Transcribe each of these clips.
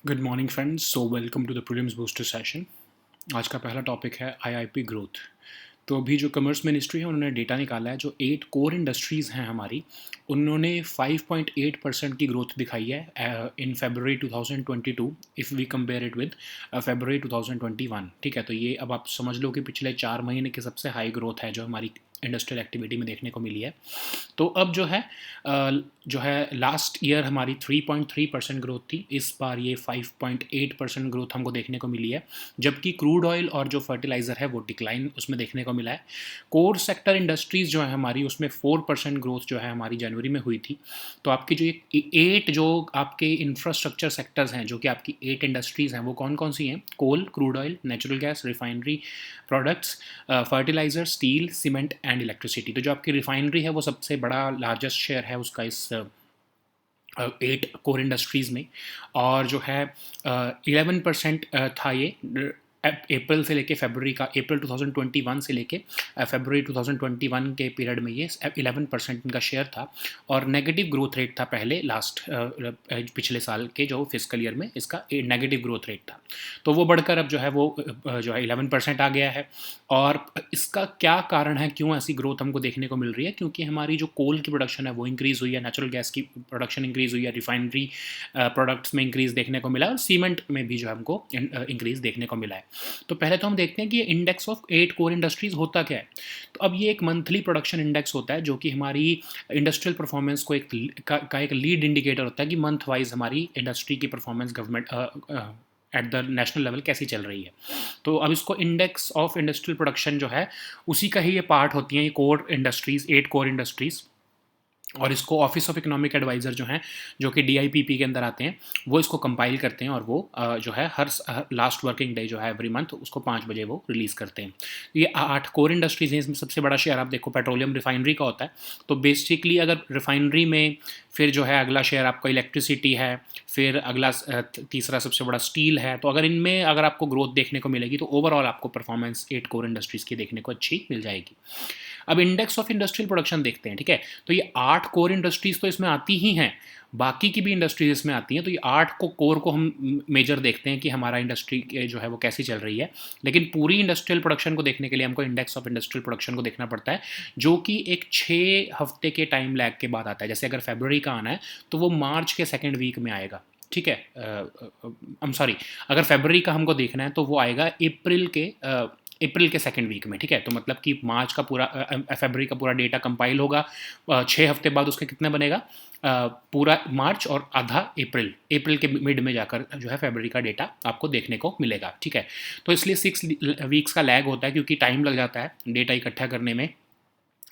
Good morning friends, so welcome to the prelims booster session. आज का पहला topic है आईआईपी ग्रोथ। तो अभी जो कमर्स मिनिस्ट्री है उन्होंने डेटा निकाला है, जो 8 कोर इंडस्ट्रीज़ हैं हमारी, उन्होंने 5.8% की ग्रोथ दिखाई है in February 2022 if we compare it with February 2021। ठीक है, तो ये अब आप समझ लो कि पिछले 4 महीने की सबसे हाई ग्रोथ है जो हमारी इंडस्ट्रियल एक्टिविटी में देखने को मिली है। तो अब जो है लास्ट ईयर हमारी 3.3% ग्रोथ थी, इस बार ये 5.8% ग्रोथ हमको देखने को मिली है, जबकि क्रूड ऑयल और जो फर्टिलाइज़र है वो डिक्लाइन उसमें देखने को मिला है। कोर सेक्टर इंडस्ट्रीज़ जो है हमारी, उसमें 4% ग्रोथ जो है हमारी जनवरी में हुई थी। तो आपकी जो ये 8 जो आपके इंफ्रास्ट्रक्चर सेक्टर्स हैं, जो कि आपकी 8 इंडस्ट्रीज़ हैं, वो कौन कौन सी हैं? Coal, crude oil, natural gas, refinery products, fertiliser, steel, cement and electricity. तो जो आपकी रिफाइनरी है वो सबसे बड़ा लार्जेस्ट शेयर है उसका इस 8 कोर इंडस्ट्रीज़ में। और जो है 11% था ये अप्रैल से लेके फरवरी का, अप्रैल 2021 से लेके फरवरी 2021 के पीरियड में ये 11% इनका शेयर था। और नेगेटिव ग्रोथ रेट था पहले पिछले साल के जो फिस्कल ईयर में इसका नेगेटिव ग्रोथ रेट था। तो वो बढ़कर अब जो है वो जो है 11% आ गया है। और इसका क्या कारण है, क्यों ऐसी ग्रोथ हमको देखने को मिल रही है? क्योंकि हमारी जो कोल की प्रोडक्शन है वो इंक्रीज़ हुई है, नेचुरल गैस की प्रोडक्शन इंक्रीज़ हुई है, रिफाइनरी प्रोडक्ट्स में इंक्रीज़ देखने को मिला है, और सीमेंट में भी जो है हमको इंक्रीज़ देखने को मिला है। तो पहले तो हम देखते हैं कि ये इंडेक्स ऑफ 8 कोर इंडस्ट्रीज़ होता क्या है। तो अब ये एक मंथली प्रोडक्शन इंडेक्स होता है, जो कि हमारी इंडस्ट्रियल परफॉर्मेंस को एक लीड इंडिकेटर होता है कि मंथ वाइज हमारी इंडस्ट्री की performance government at the national level कैसी चल रही है। तो अब इसको इंडेक्स ऑफ इंडस्ट्रियल प्रोडक्शन जो है उसी का ही ये पार्ट होती हैं, ये कोर इंडस्ट्रीज़, 8 कोर इंडस्ट्रीज़। और इसको ऑफिस ऑफ इकोनॉमिक एडवाइज़र जो हैं, जो कि डीआईपीपी के अंदर आते हैं, वो इसको कंपाइल करते हैं, और वो जो है हर लास्ट वर्किंग डे जो है एवरी मंथ उसको 5 बजे वो रिलीज़ करते हैं। ये 8 कोर इंडस्ट्रीज़ हैं, इसमें सबसे बड़ा शेयर आप देखो पेट्रोलियम रिफाइनरी का होता है। तो बेसिकली अगर रिफाइनरी में फिर जो है अगला शेयर आपका इलेक्ट्रिसिटी है, फिर अगला तीसरा सबसे बड़ा स्टील है। तो अगर इनमें अगर आपको ग्रोथ देखने को मिलेगी तो ओवरऑल आपको परफॉर्मेंस 8 कोर इंडस्ट्रीज़ की देखने को अच्छी मिल जाएगी। अब इंडेक्स ऑफ इंडस्ट्रियल प्रोडक्शन देखते हैं। ठीक है, तो ये 8 कोर इंडस्ट्रीज़ तो इसमें आती ही हैं, बाकी की भी इंडस्ट्रीज इसमें आती हैं। तो ये 8 कोर को हम मेजर देखते हैं कि हमारा इंडस्ट्री जो है वो कैसी चल रही है। लेकिन पूरी इंडस्ट्रियल प्रोडक्शन को देखने के लिए हमको इंडेक्स ऑफ इंडस्ट्रियल प्रोडक्शन को देखना पड़ता है, जो कि एक 6 हफ्ते के टाइम लैग के बाद आता है। जैसे अगर फरवरी का आना है तो वो मार्च के सेकेंड वीक में आएगा। ठीक है, सॉरी, अगर फरवरी का हमको देखना है तो वो आएगा अप्रैल के सेकेंड वीक में। ठीक है, तो मतलब कि मार्च का पूरा फरवरी का पूरा डेटा कंपाइल होगा, 6 हफ्ते बाद उसके कितना बनेगा, पूरा मार्च और आधा अप्रैल के मिड में जाकर जो है फरवरी का डेटा आपको देखने को मिलेगा। ठीक है, तो इसलिए 6 वीक्स का लैग होता है, क्योंकि टाइम लग जाता है डेटा इकट्ठा करने में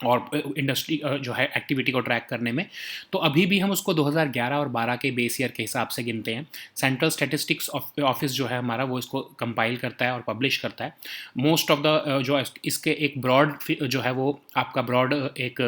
और इंडस्ट्री जो है एक्टिविटी को ट्रैक करने में। तो अभी भी हम उसको 2011 और 12 के बेस ईयर के हिसाब से गिनते हैं। सेंट्रल स्टैटिस्टिक्स ऑफिस जो है हमारा, वो इसको कंपाइल करता है और पब्लिश करता है। मोस्ट ऑफ द जो इसके एक ब्रॉड जो है वो आपका ब्रॉड एक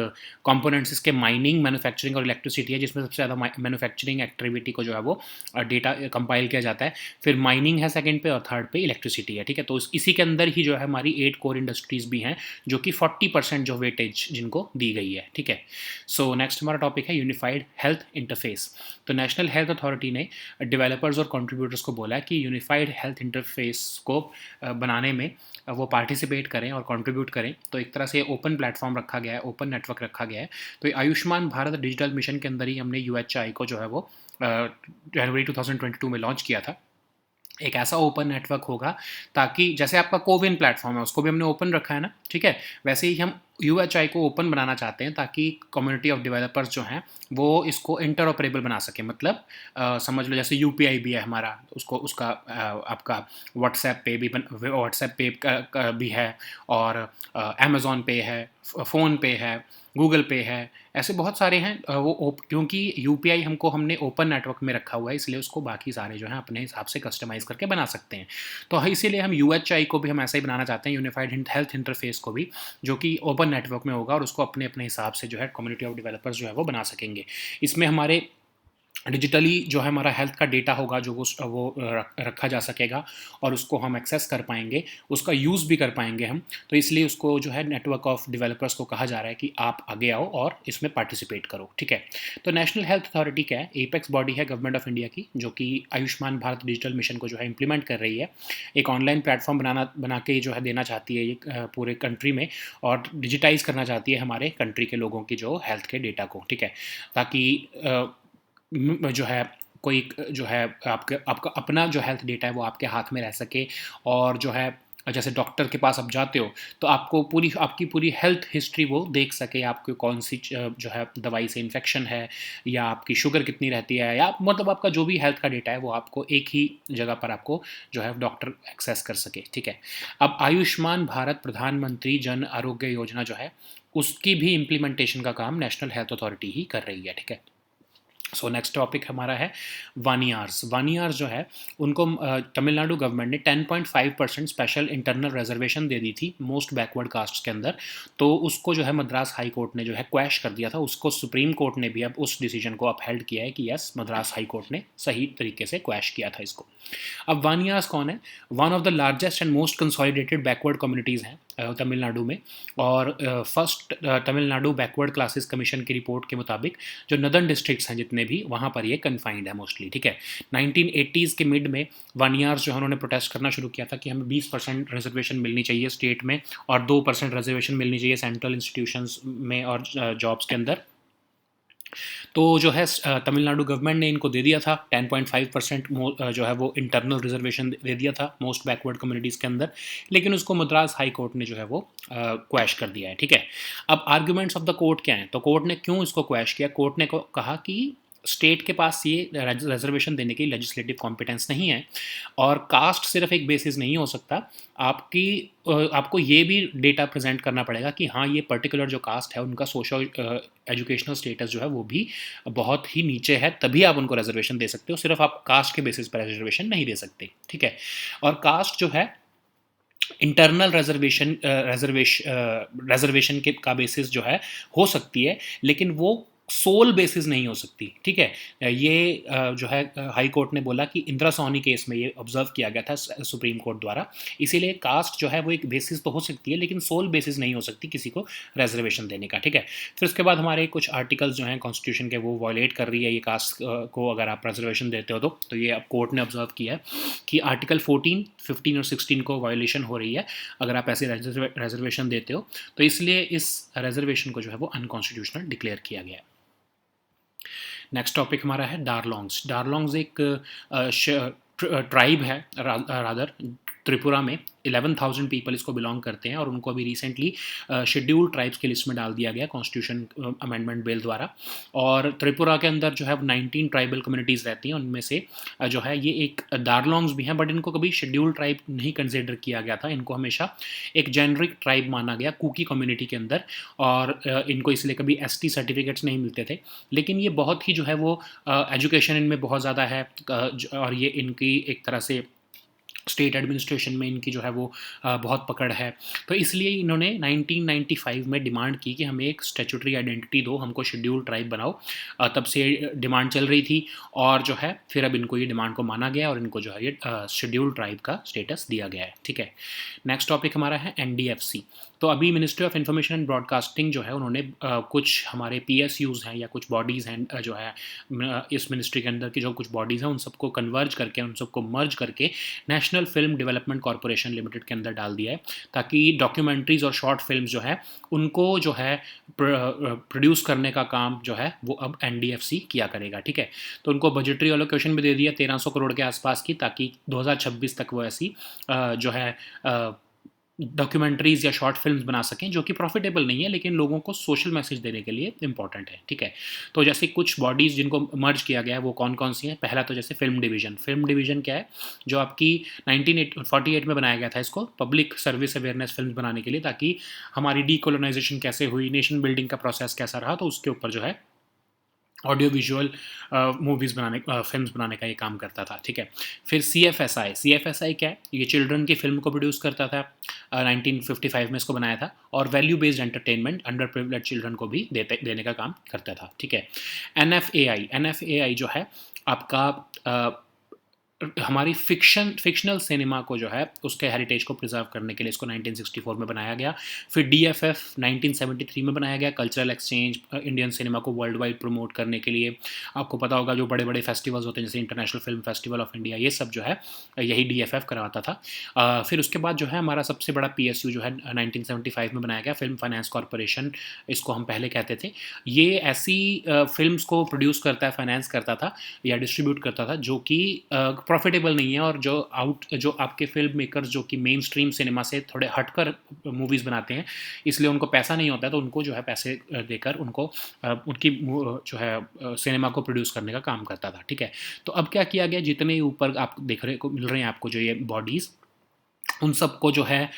कंपोनेंट्स इसके माइनिंग, मैन्युफैक्चरिंग और इलेक्ट्रिसिटी है, जिसमें सबसे ज़्यादा मैन्युफैक्चरिंग एक्टिविटी को जो है वो डेटा कंपाइल किया जाता है। फिर माइनिंग है सेकेंड पे, और थर्ड पे इलेक्ट्रिसिटी है। ठीक है, तो इसी के अंदर ही जो है हमारी 8 कोर इंडस्ट्रीज़ भी हैं, जो कि 40% जो वेटेज जिनको दी गई है। ठीक है, सो नेक्स्ट हमारा टॉपिक है यूनिफाइड हेल्थ इंटरफेस। तो नेशनल हेल्थ अथॉरिटी ने डेवलपर्स और कंट्रीब्यूटर्स को बोला है कि यूनिफाइड हेल्थ इंटरफेस को बनाने में वो पार्टिसिपेट करें और कंट्रीब्यूट करें। तो एक तरह से ओपन प्लेटफॉर्म रखा गया है, ओपन नेटवर्क रखा गया है। तो आयुष्मान भारत डिजिटल मिशन के अंदर ही हमने यूएचआई को जो है वो जनवरी 2022 में लॉन्च किया था। एक ऐसा ओपन नेटवर्क होगा ताकि जैसे आपका कोविन प्लेटफॉर्म है उसको भी हमने ओपन रखा है ना, ठीक है, वैसे ही हम यूएचआई को ओपन बनाना चाहते हैं, ताकि कम्युनिटी ऑफ डेवलपर्स जो हैं वो इसको इंटरऑपरेबल बना सके। मतलब समझ लो जैसे यूपीआई भी है हमारा, उसको उसका आपका व्हाट्सएप पे का भी है, और अमेज़ॉन पे है, फ़ोन पे है, गूगल पे है, ऐसे बहुत सारे हैं। क्योंकि यूपीआई हमने ओपन नेटवर्क में रखा हुआ है, इसलिए उसको बाकी सारे जो हैं अपने हिसाब से कस्टमाइज़ करके बना सकते हैं। तो इसीलिए हम यूएचआई को भी हम ऐसा ही बनाना चाहते हैं, यूनिफाइड हेल्थ इंटरफेस को भी, जो कि ओपन नेटवर्क में होगा, और उसको अपने अपने हिसाब से जो है कम्युनिटी ऑफ डेवलपर्स जो है वो बना सकेंगे। इसमें हमारे डिजिटली जो है हमारा हेल्थ का डेटा होगा जो वो रखा जा सकेगा और उसको हम एक्सेस कर पाएंगे, उसका यूज़ भी कर पाएंगे हम। तो इसलिए उसको जो है नेटवर्क ऑफ डेवलपर्स को कहा जा रहा है कि आप आगे आओ और इसमें पार्टिसिपेट करो, ठीक है। तो नेशनल हेल्थ अथॉरिटी क्या है? एपेक्स बॉडी है गवर्नमेंट ऑफ इंडिया की, जो कि आयुष्मान भारत डिजिटल मिशन को जो है इंप्लीमेंट कर रही है। एक ऑनलाइन प्लेटफॉर्म बना के जो है देना चाहती है ये पूरे कंट्री में, और डिजिटाइज करना चाहती है हमारे कंट्री के लोगों की जो हेल्थ के डेटा को, ठीक है। ताकि जो है कोई जो है आपका अपना जो हेल्थ डेटा है वो आपके हाथ में रह सके, और जो है जैसे डॉक्टर के पास आप जाते हो तो आपको आपकी पूरी हेल्थ हिस्ट्री वो देख सके, आपको कौन सी जो है दवाई से इन्फेक्शन है, या आपकी शुगर कितनी रहती है, या मतलब आपका जो भी हेल्थ का डेटा है वो आपको एक ही जगह पर आपको जो है डॉक्टर एक्सेस कर सके, ठीक है। अब आयुष्मान भारत प्रधानमंत्री जन आरोग्य योजना जो है उसकी भी इम्प्लीमेंटेशन का काम नेशनल हेल्थ अथॉरिटी ही कर रही है, ठीक है। सो नेक्स्ट टॉपिक हमारा है वानियार्स। वानियार्स जो है उनको तमिलनाडु गवर्नमेंट ने 10.5% स्पेशल इंटरनल रिजर्वेशन दे दी थी मोस्ट बैकवर्ड कास्ट के अंदर। तो उसको जो है मद्रास हाई कोर्ट ने जो है क्वैश कर दिया था, उसको सुप्रीम कोर्ट ने भी अब उस डिसीजन को अपहेल्ड किया है कि यस, मद्रास हाई कोर्ट ने सही तरीके से क्वैश किया था इसको। अब वानियास कौन है? One of the largest and most consolidated backward communities हैं तमिलनाडु में। और first Tamil Nadu backward classes commission की रिपोर्ट के मुताबिक जो नदर्न डिस्ट्रिक्ट्स हैं जितने भी, वहाँ पर ये कन्फाइंड है मोस्टली, ठीक है। 1980s के मिड में वानियार्स जो है उन्होंने प्रोटेस्ट करना शुरू किया था कि हमें 20% रिजर्वेशन मिलनी चाहिए स्टेट में, और 2% रिजर्वेशन मिलनी चाहिए सेंट्रल इंस्टीट्यूशंस में और जॉब्स के अंदर। तो जो है तमिलनाडु गवर्नमेंट ने इनको दे दिया था 10.5% जो है वो इंटरनल रिजर्वेशन दे दिया था मोस्ट बैकवर्ड कम्युनिटीज़ के अंदर, लेकिन उसको मद्रास हाई कोर्ट ने जो है वो क्वैश कर दिया है, ठीक है। अब आर्ग्यूमेंट्स ऑफ द कोर्ट क्या हैं? तो कोर्ट ने क्यों इसको क्वैश किया? कोर्ट ने कहा कि स्टेट के पास ये रिजर्वेशन देने की लेजिस्लेटिव कॉम्पिटेंस नहीं है, और कास्ट सिर्फ एक बेसिस नहीं हो सकता। आपको ये भी डेटा प्रेजेंट करना पड़ेगा कि हाँ, ये पर्टिकुलर जो कास्ट है उनका सोशल एजुकेशनल स्टेटस जो है वो भी बहुत ही नीचे है, तभी आप उनको रिजर्वेशन दे सकते हो। सिर्फ आप कास्ट के बेसिस पर रिजर्वेशन नहीं दे सकते, ठीक है। और कास्ट जो है इंटरनल रिजर्वेशन के का बेसिस जो है हो सकती है, लेकिन वो सोल बेसिस नहीं हो सकती, ठीक है। ये जो है हाई कोर्ट ने बोला कि इंदिरा सोनी केस में ये ऑब्जर्व किया गया था सुप्रीम कोर्ट द्वारा। इसीलिए कास्ट जो है वो एक बेसिस तो हो सकती है, लेकिन सोल बेसिस नहीं हो सकती किसी को रिजर्वेशन देने का, ठीक है। फिर उसके बाद हमारे कुछ आर्टिकल्स जो हैं कॉन्स्टिट्यूशन के वो वायलेट कर रही है ये कास्ट को, अगर आप रिजर्वेशन देते हो तो ये अब कोर्ट ने ऑब्जर्व किया है कि आर्टिकल 14, 15 और 16 को वायलेशन हो रही है अगर आप ऐसे रिजर्वेशन देते हो। तो इसलिए इस रिजर्वेशन को जो है वो अनकॉन्स्टिट्यूशनल डिक्लेयर किया गया है। नेक्स्ट टॉपिक हमारा है डारलोंग्स। डारलोंग्स एक ट्राइब है रादर त्रिपुरा में। 11,000 पीपल इसको बिलोंग करते हैं, और उनको अभी रिसेंटली शेड्यूल्ड ट्राइब्स की लिस्ट में डाल दिया गया कॉन्स्टिट्यूशन अमेंडमेंट बिल द्वारा। और त्रिपुरा के अंदर जो है 19 ट्राइबल कम्युनिटीज़ रहती हैं, उनमें से जो है ये एक दारलोंग्स भी हैं, बट इनको कभी शेड्यूल्ड ट्राइब नहीं कंसिडर किया गया था। इनको हमेशा एक जेनरिक ट्राइब माना गया कुकी कम्युनिटी के अंदर, और इनको इसलिए कभी ST सर्टिफिकेट्स नहीं मिलते थे। लेकिन ये बहुत ही जो है वो एजुकेशन इनमें बहुत ज़्यादा है, और ये इनकी एक तरह से स्टेट एडमिनिस्ट्रेशन में इनकी जो है वो बहुत पकड़ है। तो इसलिए इन्होंने 1995 में डिमांड की कि हमें एक स्टैट्यूटरी आइडेंटिटी दो, हमको शेड्यूल्ड ट्राइब बनाओ। तब से डिमांड चल रही थी, और जो है फिर अब इनको ये डिमांड को माना गया और इनको जो है ये शेड्यूल्ड ट्राइब का स्टेटस दिया गया है, ठीक है। नेक्स्ट टॉपिक हमारा है NDFC। तो अभी ministry of information and broadcasting जो है उन्होंने कुछ हमारे PSUs हैं या कुछ बॉडीज़ हैं जो है इस मिनिस्ट्री के अंदर की जो कुछ बॉडीज़ हैं उन सबको कन्वर्ज करके, उन सबको मर्ज करके national film development corporation limited के अंदर डाल दिया है, ताकि डॉक्यूमेंट्रीज़ और शॉर्ट फिल्म्स जो है उनको जो है प्रोड्यूस करने का काम जो है वो अब NDFC किया करेगा, ठीक है। तो उनको बजटरी एलोकेशन भी दे दिया 1300 करोड़ के आसपास की, ताकि 2026 तक वो ऐसी जो है डॉक्यूमेंट्रीज़ या शॉर्ट फिल्म्स बना सकें, जो कि प्रॉफिटेबल नहीं है लेकिन लोगों को सोशल मैसेज देने के लिए इंपॉर्टेंट है, ठीक है। तो जैसे कुछ बॉडीज़ जिनको मर्ज किया गया है वो कौन कौन सी हैं? पहला तो जैसे फिल्म डिवीज़न। फिल्म डिवीज़न क्या है? जो आपकी 1948 में बनाया गया था इसको पब्लिक सर्विस अवेयरनेस फिल्म बनाने के लिए, ताकि हमारी डीकोलोनाइजेशन कैसे हुई, नेशन बिल्डिंग का प्रोसेस कैसा रहा, तो उसके ऊपर जो है ऑडियो विजुअल मूवीज़ बनाने फिल्म्स बनाने का ये काम करता था, ठीक है। फिर सी एफ एस आई क्या है, ये चिल्ड्रन की फिल्म को प्रोड्यूस करता था। 1955 में इसको बनाया था, और value based entertainment under privilege children को भी देने का काम करता था, ठीक है। एन एफ ए आई जो है आपका हमारी फिक्शनल सिनेमा को जो है उसके हेरिटेज को प्रिजर्व करने के लिए इसको 1964 में बनाया गया। फिर डीएफएफ 1973 में बनाया गया, कल्चरल एक्सचेंज, इंडियन सिनेमा को वर्ल्ड वाइड प्रमोट करने के लिए। आपको पता होगा जो बड़े बड़े फेस्टिवल्स होते हैं जैसे international film festival of India, ये सब जो है यही डीएफएफ करवाता था। फिर उसके बाद जो है हमारा सबसे बड़ा पीएसयू जो है 1975 में बनाया गया, फिल्म फाइनेंस कॉरपोरेशन इसको हम पहले कहते थे। ये ऐसी फिल्म्स को प्रोड्यूस करता है, फाइनेंस करता था या डिस्ट्रीब्यूट करता था जो कि प्रॉफिटेबल नहीं है, और जो आपके फिल्म मेकर्स जो कि मेन स्ट्रीम सिनेमा से थोड़े हटकर मूवीज़ बनाते हैं, इसलिए उनको पैसा नहीं होता है, तो उनको जो है पैसे देकर उनको उनकी जो है सिनेमा को प्रोड्यूस करने का काम करता था, ठीक है। तो अब क्या किया गया, जितने ऊपर आप देख रहे को मिल रहे हैं आपको जो ये बॉडीज़, उन सबको जो है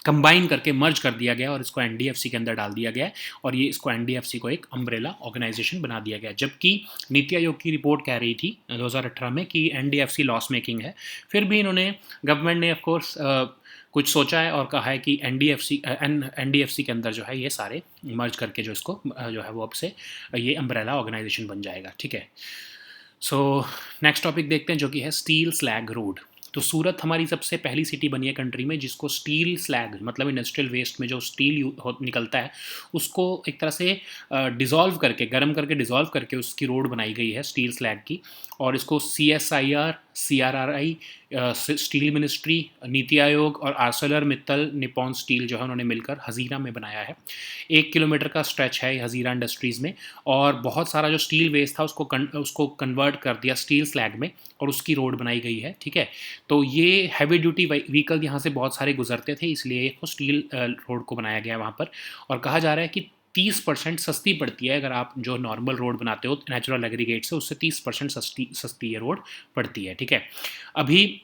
कंबाइन करके मर्ज कर दिया गया और इसको एनडीएफसी के अंदर डाल दिया गया है, और ये इसको एनडीएफसी को एक अम्ब्रेला ऑर्गेनाइजेशन बना दिया गया। जबकि नीति आयोग की रिपोर्ट कह रही थी 2018 में कि एनडीएफसी लॉस मेकिंग है, फिर भी इन्होंने गवर्नमेंट ने ऑफ कोर्स कुछ सोचा है और कहा है कि एनडीएफसी के अंदर जो है ये सारे मर्ज करके जो इसको जो है वो अब से ये अम्ब्रेला ऑर्गेनाइजेशन बन जाएगा, ठीक है। सो नेक्स्ट टॉपिक देखते हैं जो कि है स्टील स्लैग रोड। तो सूरत हमारी सबसे पहली सिटी बनी है कंट्री में जिसको स्टील स्लैग, मतलब इंडस्ट्रियल वेस्ट में जो स्टील निकलता है उसको एक तरह से डिज़ोल्व करके, गर्म करके डिज़ोल्व करके उसकी रोड बनाई गई है स्टील स्लैग की। और इसको CSIR, CRRI, steel ministry, NITI Aayog और आर्सेलर मित्तल निपॉन स्टील जो है उन्होंने मिलकर हज़ीरा में बनाया है। 1 किलोमीटर का स्ट्रेच है हज़ीरा इंडस्ट्रीज़ में, और बहुत सारा जो स्टील वेस्ट था उसको कन्वर्ट कर दिया स्टील स्लैग में और उसकी रोड बनाई गई है, ठीक है। तो ये हैवी ड्यूटी व्हीकल यहाँ से बहुत सारे गुजरते थे, इसलिए इसको स्टील रोड को बनाया गया वहाँ पर। और कहा जा रहा है कि 30% सस्ती पड़ती है, अगर आप जो नॉर्मल रोड बनाते हो नेचुरल एग्रीगेट से, उससे 30% सस्ती ये रोड पड़ती है, ठीक है। अभी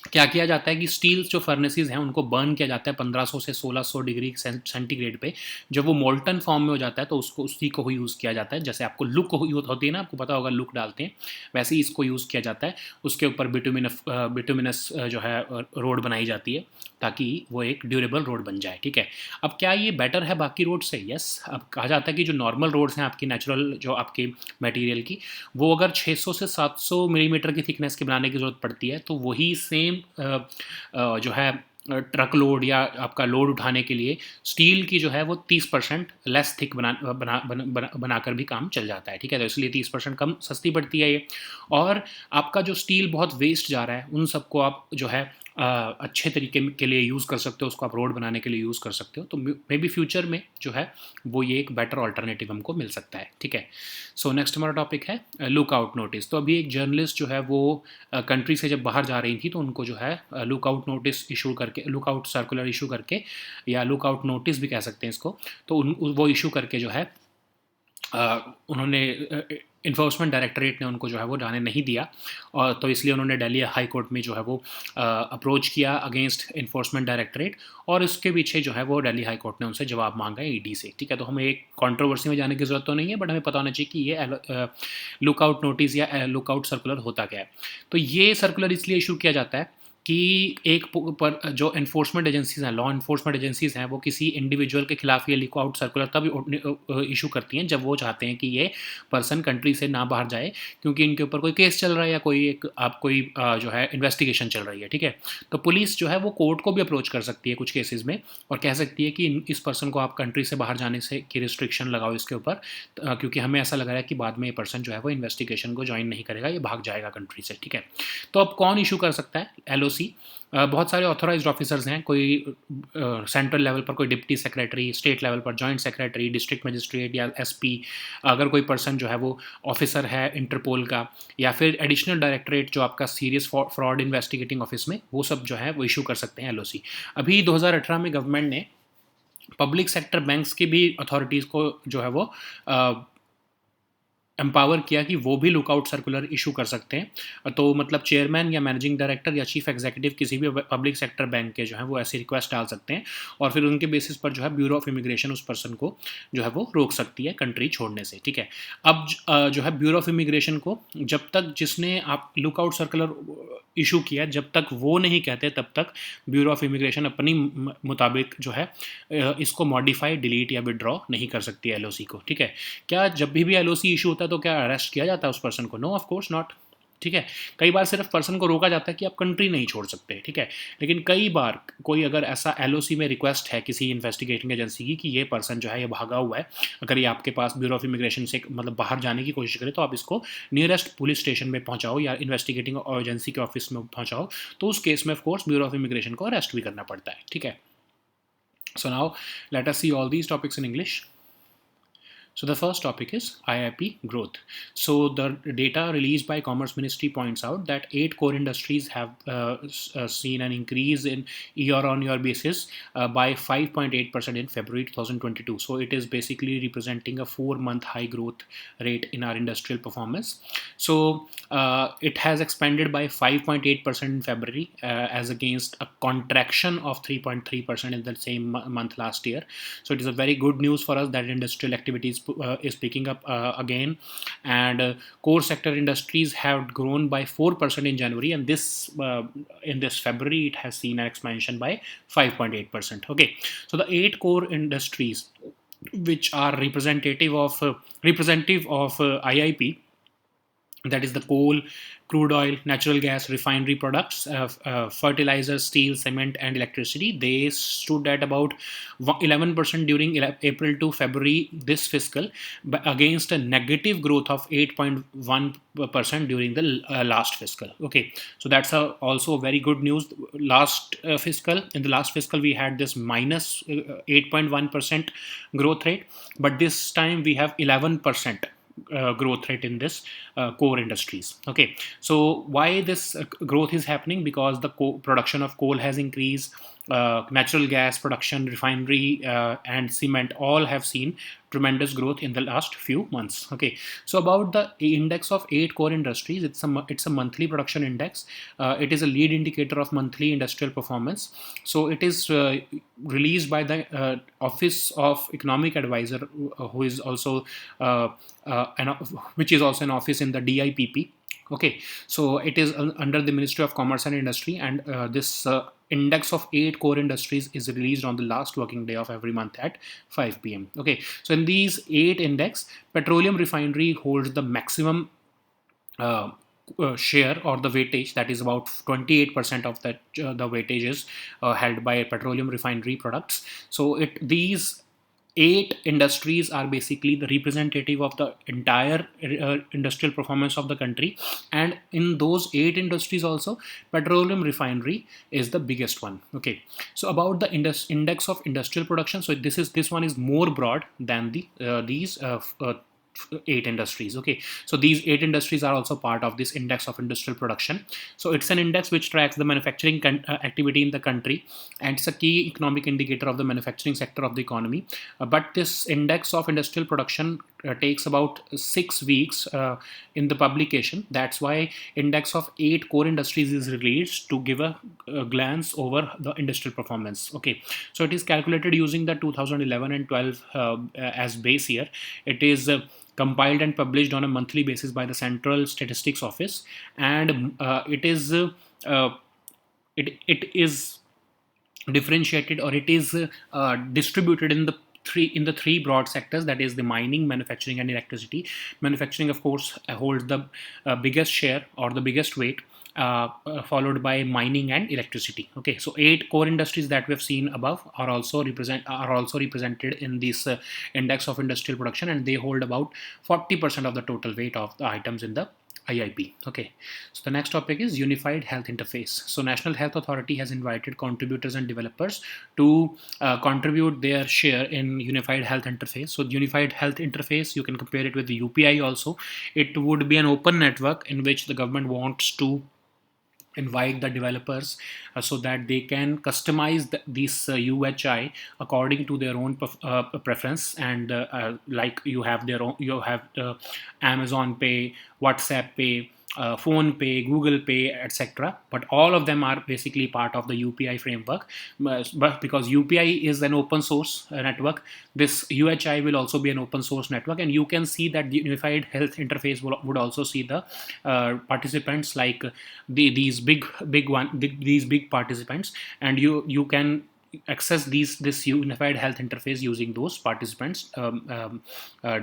क्या किया जाता है कि स्टील जो फर्नेसेस हैं उनको बर्न किया जाता है 1500 से 1600 डिग्री सेंटीग्रेड पे। जब वो मोल्टन फॉर्म में हो जाता है तो उसको उसी को यूज़ किया जाता है, जैसे आपको लुक होती है ना, आपको पता होगा लुक डालते हैं, वैसे ही इसको यूज़ किया जाता है। उसके ऊपर बिटुमिनस जो है रोड बनाई जाती है ताकि वो एक ड्यूरेबल रोड बन जाए, ठीक है। अब क्या ये बेटर है बाकी रोड से? यस। अब कहा जाता है कि जो नॉर्मल रोड्स हैं आपकी नेचुरल जो आपके मटेरियल की, वो अगर 600 से 700 मिलीमीटर की थिकनेस के बनाने की ज़रूरत पड़ती है, तो वही सेम जो है ट्रक लोड या आपका लोड उठाने के लिए स्टील की जो है वो 30% लेस थिक बनाकर भी काम चल जाता है, ठीक है। तो इसलिए 30% कम सस्ती पड़ती है ये। और आपका जो स्टील बहुत वेस्ट जा रहा है उन सबको आप जो है अच्छे तरीके के लिए यूज़ कर सकते हो, उसको आप रोड बनाने के लिए यूज़ कर सकते हो। तो मे बी फ्यूचर में जो है वो ये एक बेटर ऑल्टरनेटिव हमको मिल सकता है, ठीक है। सो नेक्स्ट हमारा टॉपिक है लुकआउट नोटिस। तो अभी एक जर्नलिस्ट जो है वो कंट्री से जब बाहर जा रही थी तो उनको जो है लुकआउट नोटिस इशू करके, लुकआउट सर्कुलर इशू करके, या लुकआउट नोटिस भी कह सकते हैं इसको, तो वो इशू करके जो है उन्होंने इन्फोर्समेंट डायरेक्टरेट ने उनको जो है वो जाने नहीं दिया, और तो इसलिए उन्होंने दिल्ली हाई कोर्ट में जो है वो अप्रोच किया अगेंस्ट इन्फोर्समेंट डायरेक्टरेट, और इसके पीछे जो है वो दिल्ली हाई कोर्ट ने उनसे जवाब मांगा है ईडी से, ठीक है। तो हमें एक कंट्रोवर्सी में जाने की ज़रूरत तो नहीं है, बट हमें पता होना चाहिए कि ये लुकआउट नोटिस या लुकआउट सर्कुलर होता क्या है। तो ये सर्कुलर इसलिए इशू किया जाता है कि एक पर जो एनफोर्समेंट एजेंसीज हैं, लॉ एनफोर्समेंट एजेंसीज हैं, वो किसी इंडिविजुअल के खिलाफ ये लुकआउट सर्कुलर तब इशू करती हैं जब वो चाहते हैं कि ये पर्सन कंट्री से ना बाहर जाए, क्योंकि इनके ऊपर कोई केस चल रहा है या कोई जो है इन्वेस्टिगेशन चल रही है, ठीक है। तो पुलिस जो है वो कोर्ट को भी अप्रोच कर सकती है कुछ केसेस में, और कह सकती है कि इस पर्सन को आप कंट्री से बाहर जाने से की रिस्ट्रिक्शन लगाओ इसके ऊपर, क्योंकि हमें ऐसा लग रहा है कि बाद में ये पर्सन जो है वो इन्वेस्टिगेशन को ज्वाइन नहीं करेगा, ये भाग जाएगा कंट्री से, ठीक है। तो अब कौन इशू कर सकता है LOC? बहुत सारे ऑथोराइज्ड ऑफिसर्स हैं, कोई सेंट्रल लेवल पर कोई डिप्टी सेक्रेटरी, स्टेट लेवल पर जॉइंट सेक्रेटरी, डिस्ट्रिक्ट मजिस्ट्रेट या SP, अगर कोई पर्सन जो है वो ऑफिसर है इंटरपोल का, या फिर एडिशनल डायरेक्टरेट जो आपका सीरियस फ्रॉड इन्वेस्टिगेटिंग ऑफिस में, वो सब जो है वो इशू कर सकते हैं LOC। अभी 2018 में गवर्नमेंट ने पब्लिक सेक्टर बैंक्स की भी अथॉरिटीज़ को जो है वो एम्पावर किया कि वो भी लुकआउट सर्कुलर इशू कर सकते हैं। तो मतलब चेयरमैन या मैनेजिंग डायरेक्टर या चीफ एग्जीक्यूटिव किसी भी पब्लिक सेक्टर बैंक के जो है वो ऐसी रिक्वेस्ट डाल सकते हैं, और फिर उनके बेसिस पर जो है ब्यूरो ऑफ इमिग्रेशन उस पर्सन को जो है वो रोक सकती है कंट्री छोड़ने से, ठीक है। अब जो है ब्यूरो ऑफ इमिग्रेशन को जब तक जिसने आप लुकआउट सर्कुलर इशू किया, जब तक वो नहीं कहते तब तक ब्यूरो ऑफ इमिग्रेशन अपनी मुताबिक जो है इसको मॉडिफाई, डिलीट या विड्रॉ नहीं कर सकती है एलओसी को, ठीक है। क्या जब भी एलओसी इशू होता है तो क्या अरेस्ट किया जाता है उस पर्सन को? नो, ऑफ कोर्स नॉट, ठीक है। कई बार सिर्फ पर्सन को रोका जाता है कि आप कंट्री नहीं छोड़ सकते, ठीक है। लेकिन कई बार कोई अगर ऐसा एलओसी में रिक्वेस्ट है किसी इन्वेस्टिगेटिंग एजेंसी की कि ये पर्सन जो है ये भागा हुआ है, अगर ये आपके पास ब्यूरो ऑफ इमिग्रेशन से मतलब बाहर जाने की कोशिश करे तो आप इसको नियरेस्ट पुलिस स्टेशन में पहुंचाओ या इन्वेस्टिगेटिंग एजेंसी के ऑफिस में पहुंचाओ, तो उस केस में ऑफकोर्स ब्यूरो ऑफ इमिग्रेशन को अरेस्ट भी करना पड़ता है, ठीक है। So now let us see all these topics in English. So the first topic is IIP growth. So the data released by Commerce Ministry points out that 8 core industries have seen an increase in year-on-year basis by 5.8% in February 2022. So it is basically representing a 4-month high growth rate in our industrial performance. So it has expanded by 5.8% in February as against a contraction of 3.3% in the same month last year. So it is a very good news for us that industrial activities is picking up again, and core sector industries have grown by 4% in January, and this in this February it has seen an expansion by 5.8%. Okay, so the 8 core industries which are representative of IIP, that is the coal, crude oil, natural gas, refinery products, fertilizer, steel, cement, and electricity. They stood at about 11% during April to February this fiscal, against a negative growth of 8.1% during the last fiscal. Okay, so that's also very good news. In the last fiscal, we had this minus 8.1% growth rate, but this time we have 11% growth rate in this core industries. Okay, so why this growth is happening? Because the production of coal has increased, natural gas production, refinery, and cement all have seen tremendous growth in the last few months. Okay, so about the index of 8 core industries, it's a monthly production index. It is a lead indicator of monthly industrial performance. So it is released by the Office of Economic Advisor, who is also which is also an office in the DIPP. Okay, so it is under the Ministry of Commerce and Industry, and this index of 8 core industries is released on the last working day of every month at 5 p.m. Okay, so in these 8 index, petroleum refinery holds the maximum share or the weightage, that is about 28% of that the weightage is held by petroleum refinery products. So these 8 industries are basically the representative of the entire industrial performance of the country, and in those 8 industries also petroleum refinery is the biggest one. Okay, so about the index of industrial production, so this one is more broad than these 8 industries. Okay, so these 8 industries are also part of this index of industrial production. So it's an index which tracks the manufacturing activity in the country, and it's a key economic indicator of the manufacturing sector of the economy. But this index of industrial production takes about 6 weeks in the publication. That's why index of 8 core industries is released to give a glance over the industrial performance. Okay, so it is calculated using the 2011 and 12 as base year. It is compiled and published on a monthly basis by the Central Statistics Office, and it is differentiated, or it is distributed in the three broad sectors, that is the mining, manufacturing, and electricity. Manufacturing, of course, holds the biggest share or the biggest weight, followed by mining and electricity. Okay, so 8 core industries that we have seen above are also represented in this index of industrial production, and they hold about 40% of the total weight of the items in the IIP. Okay, so the next topic is Unified Health Interface. So National Health Authority has invited contributors and developers to contribute their share in Unified Health Interface. So Unified Health Interface, you can compare it with the UPI also. It would be an open network in which the government wants to invite the developers so that they can customize this UHI according to their own preference. And like you have their own, you have Amazon Pay, WhatsApp Pay, Phone Pay, Google Pay, etc. But all of them are basically part of the UPI framework. But because UPI is an open source network, this UHI will also be an open source network, and you can see that the Unified Health Interface would also see the participants, like these big participants, and you can access this unified health interface using those participants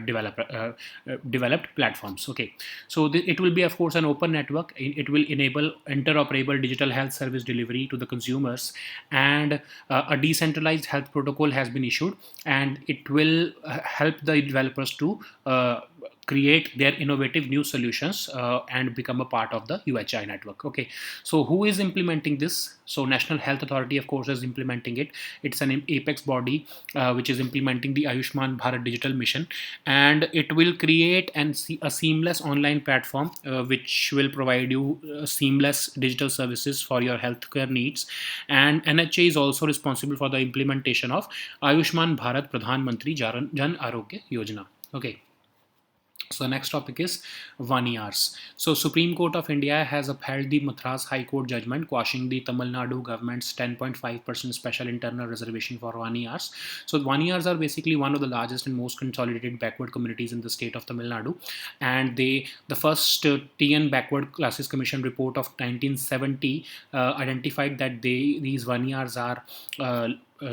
developed platforms. Okay, so it will be, of course, an open network. It will enable interoperable digital health service delivery to the consumers, and a decentralized health protocol has been issued, and it will help the developers to create their innovative new solutions and become a part of the UHI network. Okay, so who is implementing this? So National Health Authority, of course, is implementing it. It's an apex body which is implementing the Ayushman Bharat Digital Mission, and it will create a seamless online platform which will provide you seamless digital services for your healthcare needs. And NHA is also responsible for the implementation of Ayushman Bharat Pradhan Mantri Jan Arogya Yojana. Okay. So the next topic is 1 years. So Supreme Court of India has upheld the Madras High Court judgment quashing the Tamil Nadu government's 10.5% special internal reservation for 1 years. So 1 years are basically one of the largest and most consolidated backward communities in the state of Tamil Nadu, and the first TN Backward Classes Commission report of 1970 identified that these 1 years are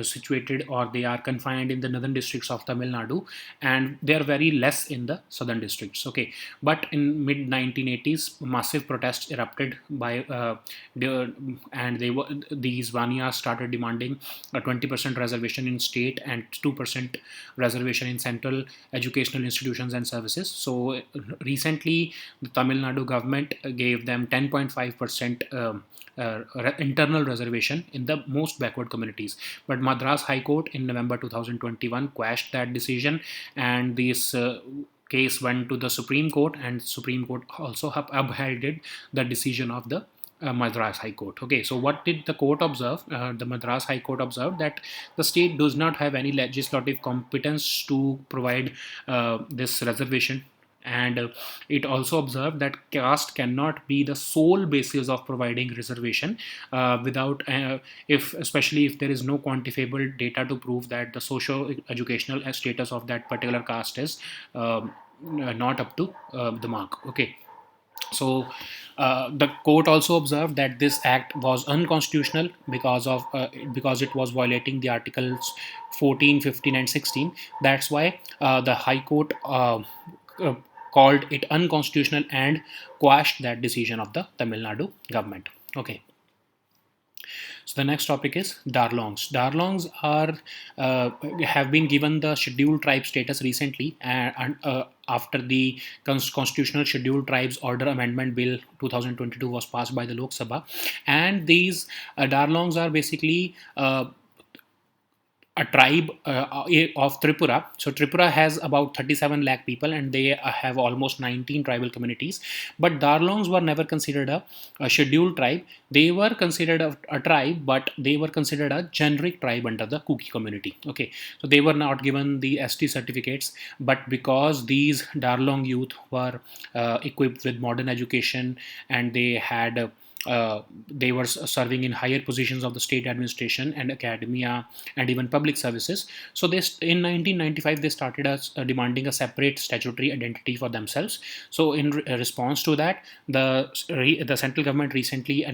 situated, or they are confined in the northern districts of Tamil Nadu, and they are very less in the southern districts. Okay, but in mid 1980s, massive protests erupted and these Vanyas started demanding a 20% reservation in state and 2% reservation in central educational institutions and services. So recently, the Tamil Nadu government gave them 10.5% internal reservation in the most backward communities. But Madras High Court in November 2021 quashed that decision, and this case went to the Supreme Court, and Supreme Court also upheld the decision of the Madras High Court. Okay, so what did the court observe? The Madras High Court observed that the state does not have any legislative competence to provide this reservation, and it also observed that caste cannot be the sole basis of providing reservation without especially if there is no quantifiable data to prove that the socio educational status of that particular caste is not up to the mark. Okay, so the court also observed that this act was unconstitutional because it was violating the articles 14, 15, and 16. That's why the High Court called it unconstitutional and quashed that decision of the Tamil Nadu government. Okay. So the next topic is Darlongs. Darlongs are have been given the scheduled tribe status recently, and after the Constitutional Scheduled Tribes Order Amendment Bill 2022 was passed by the Lok Sabha, and these Darlongs are basically a tribe of Tripura. So Tripura has about 37 lakh people, and they have almost 19 tribal communities. But Darlongs were never considered a scheduled tribe. They were considered a tribe, but they were considered a generic tribe under the Kuki community. Okay, so they were not given the ST certificates, but because these Darlong youth were equipped with modern education, and they were serving in higher positions of the state administration and academia and even public services. So in 1995 they started demanding a separate statutory identity for themselves. So in response to that, the central government recently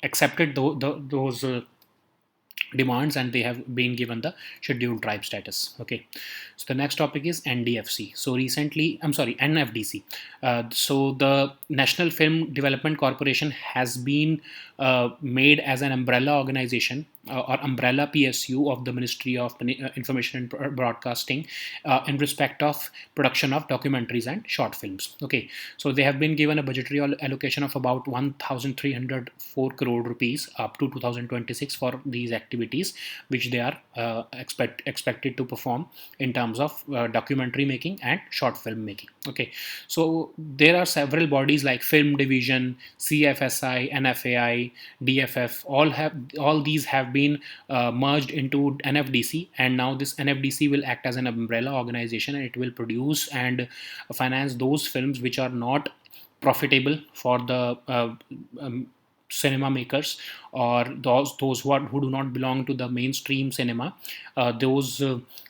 accepted those demands, and they have been given the scheduled tribe status. Okay, so the next topic is NDFC. So recently, NFDC. So the National Film Development Corporation has been made as an umbrella organization or umbrella PSU of the Ministry of Information and Broadcasting in respect of production of documentaries and short films. Okay, so they have been given a budgetary allocation of about 1,304 crore rupees up to 2026 for these activities, which they are expected to perform in terms of documentary making and short film making. Okay, so there are several bodies like Film Division, CFSI, NFAI, DFF. All these have been merged into NFDC, and now this NFDC will act as an umbrella organization, and it will produce and finance those films which are not profitable for the cinema makers, or those who do not belong to the mainstream cinema. Those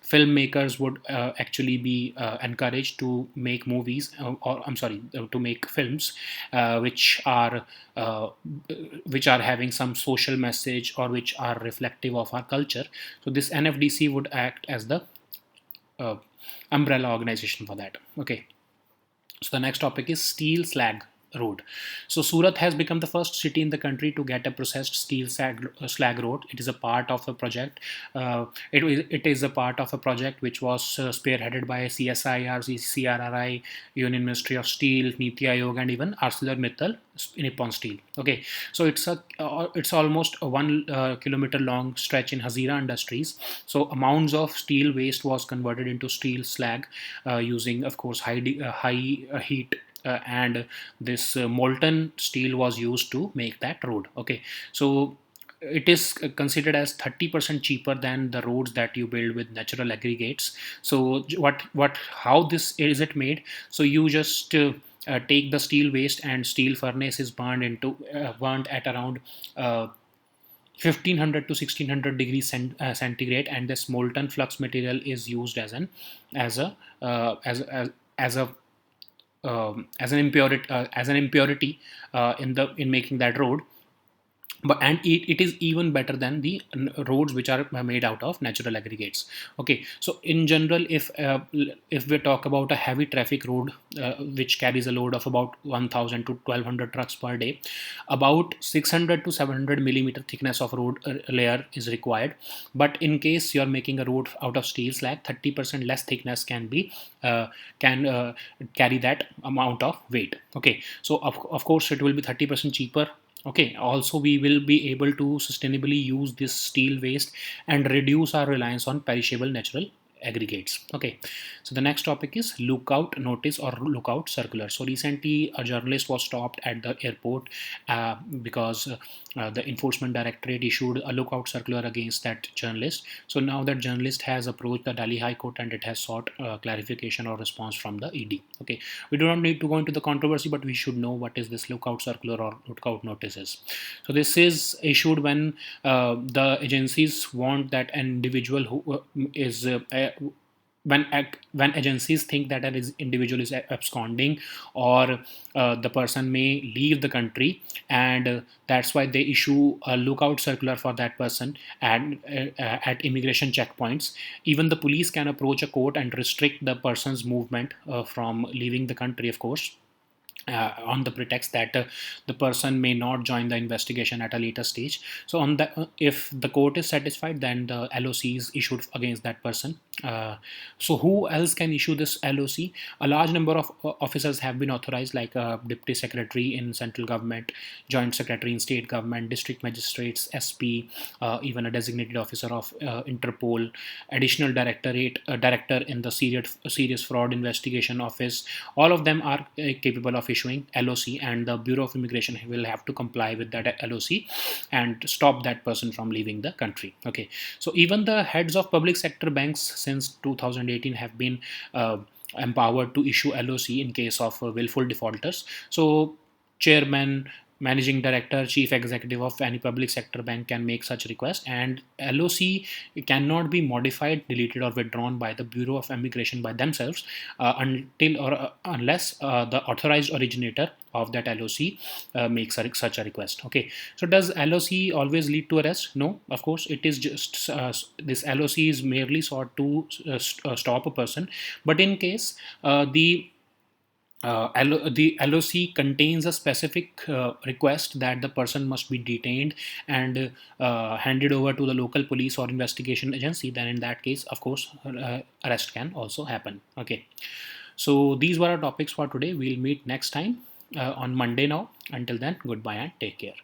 filmmakers would actually be encouraged to make movies, or I'm sorry, to make films which are having some social message or which are reflective of our culture. So this NFDC would act as the uh, umbrella organization for that. Okay, so the next topic is steel slag road. So Surat has become the first city in the country to get a processed steel slag road. It is a part of a project. It is a part of a project which was spearheaded by CSIR, CRRI, Union Ministry of Steel, Niti Aayog, and even ArcelorMittal Nippon Steel. Okay, so it's almost a 1 kilometer long stretch in Hazira Industries. So amounts of steel waste was converted into steel slag using, of course, high heat, and this molten steel was used to make that road. Okay, so it is considered as 30% cheaper than the roads that you build with natural aggregates. So what how this is it made? So you just take the steel waste, and steel furnace is burned at around 1500 to 1600 degrees centigrade, and this molten flux material is used as an as a as a as an impurity in making that road. But and it is even better than the roads which are made out of natural aggregates. Okay, so in general, if we talk about a heavy traffic road which carries a load of about 1000 to 1200 trucks per day, about 600 to 700 millimeter thickness of road layer is required. But in case you are making a road out of steel slag, 30% less thickness can carry that amount of weight. Okay, so of course it will be 30% cheaper. Okay, also we will be able to sustainably use this steel waste and reduce our reliance on perishable natural aggregates. Okay, so the next topic is lookout notice or lookout circular. So recently a journalist was stopped at the airport because the enforcement directorate issued a lookout circular against that journalist. So now that journalist has approached the Delhi High Court, and it has sought clarification or response from the ED. Okay, we do not need to go into the controversy, but we should know what is this lookout circular or lookout notices. So this is issued when the agencies want that an individual who is when agencies think that an individual is absconding, or the person may leave the country, and that's why they issue a lookout circular for that person. And at immigration checkpoints, even the police can approach a court and restrict the person's movement from leaving the country, of course, on the pretext that the person may not join the investigation at a later stage. So on that, if the court is satisfied, then the LOC is issued against that person. So who else can issue this LOC? A large number of officers have been authorized, like deputy secretary in central government, joint secretary in state government, district magistrates, SP, even a designated officer of Interpol, additional director in the serious fraud investigation office. All of them are capable of issuing LOC, and the Bureau of Immigration will have to comply with that LOC and stop that person from leaving the country. Okay, so even the heads of public sector banks since 2018 have been empowered to issue LOC in case of willful defaulters. So chairman, managing director, chief executive of any public sector bank can make such request, and LOC cannot be modified, deleted, or withdrawn by the Bureau of Immigration by themselves until or unless the authorized originator of that LOC makes such a request. Okay, so does LOC always lead to arrest? No, of course. It is just this LOC is merely sought to stop a person. But in case the the LOC contains a specific request that the person must be detained and handed over to the local police or investigation agency, then in that case, of course, arrest can also happen. Okay. So these were our topics for today. We'll meet next time on Monday now. Until then, goodbye and take care.